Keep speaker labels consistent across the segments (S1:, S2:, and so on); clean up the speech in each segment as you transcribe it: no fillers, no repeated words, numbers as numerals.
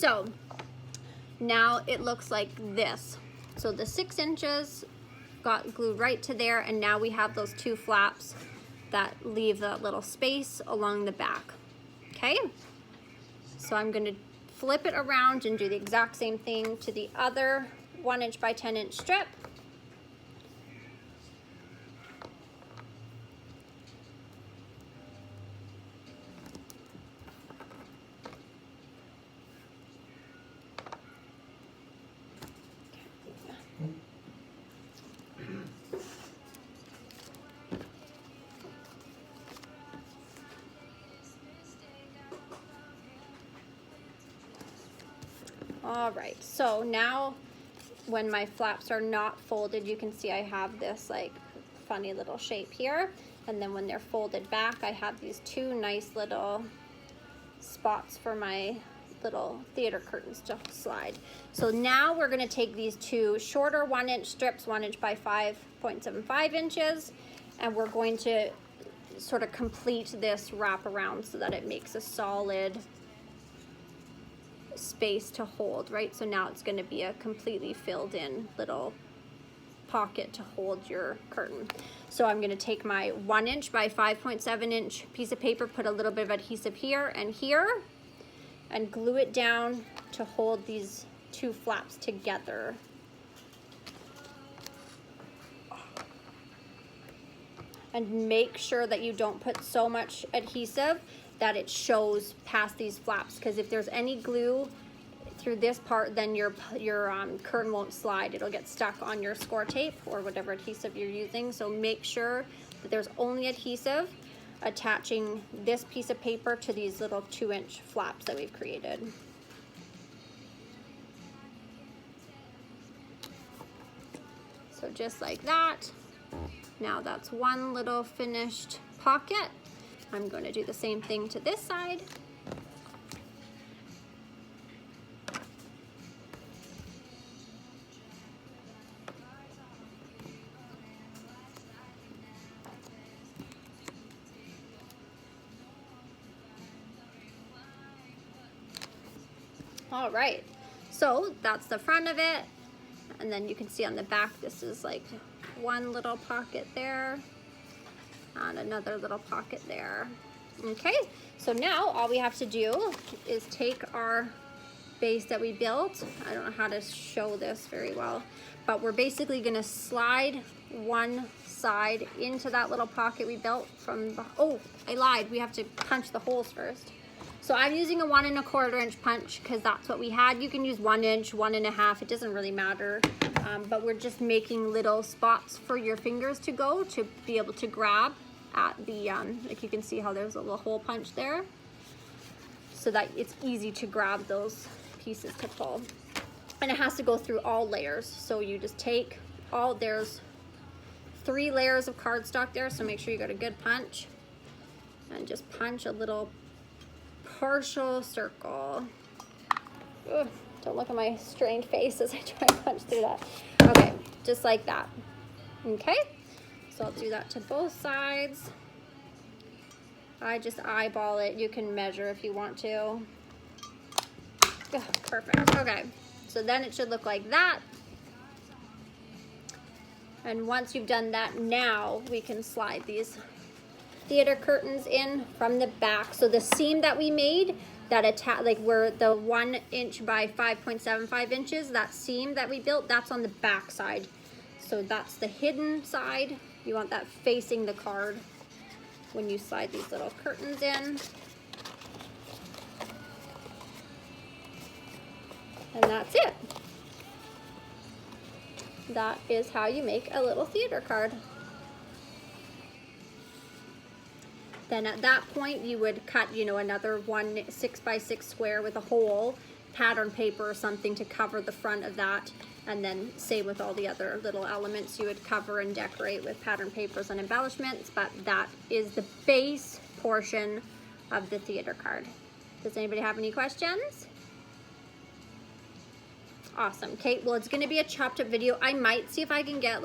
S1: So now it looks like this. So the 6 inches got glued right to there, and now we have those 2 flaps that leave that little space along the back. Okay, so I'm going to flip it around and do the exact same thing to the other 1 inch by 10 inch strip. All right, so now when my flaps are not folded, you can see I have this like funny little shape here. And then when they're folded back, I have these 2 nice little spots for my little theater curtains to slide. So now we're gonna take these 2 shorter 1 inch strips, 1 inch by 5.75 inches, and we're going to sort of complete this wrap around so that it makes a solid space to hold, right? So now it's going to be a completely filled in little pocket to hold your curtain. So I'm going to take my 1 inch by 5.7 inch piece of paper, put a little bit of adhesive here, and glue it down to hold these 2 flaps together. And make sure that you don't put so much adhesive that it shows past these flaps, because if there's any glue through this part, then your curtain won't slide. It'll get stuck on your score tape or whatever adhesive you're using. So make sure that there's only adhesive attaching this piece of paper to these little 2 inch flaps that we've created. So just like that. Now that's one little finished pocket. I'm going to do the same thing to this side. All right, so that's the front of it. And then you can see on the back, this is like one little pocket there and another little pocket there. Okay, so now all we have to do is take our base that we built. I don't know how to show this very well, but we're basically gonna slide one side into that little pocket we built from the, oh, I lied, we have to punch the holes first. So I'm using a 1 1/4 inch punch because that's what we had. You can use 1 inch, 1 1/2, it doesn't really matter. But we're just making little spots for your fingers to go to be able to grab at the, like you can see how there's a little hole punch there, so that it's easy to grab those pieces to pull. And it has to go through all layers. So you just take all, there's 3 layers of cardstock there, so make sure you got a good punch. And just punch a little partial circle. Ugh, don't look at my strained face as I try and punch through that. Okay, just like that. Okay, so I'll do that to both sides. I just eyeball it. You can measure if you want to. Ugh, perfect. Okay, so then it should look like that. And once you've done that, now we can slide these theater curtains in from the back. So the seam that we made, that like where the 1 inch by 5.75 inches, that seam that we built, that's on the back side. So that's the hidden side. You want that facing the card when you slide these little curtains in. And that's it. That is how you make a little theater card. Then at that point you would cut, you know, another 1 6x6 square with a hole, pattern paper or something to cover the front of that. And then same with all the other little elements you would cover and decorate with pattern papers and embellishments. But that is the base portion of the theater card. Does anybody have any questions? Awesome. Okay, well, it's going to be a chopped up video. I might see if I can get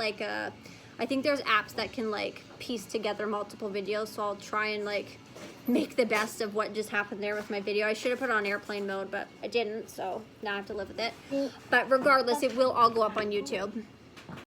S1: I think there's apps that can like piece together multiple videos, so I'll try and like make the best of what just happened there with my video. I should have put it on airplane mode, but I didn't, so now I have to live with it. But regardless, it will all go up on YouTube.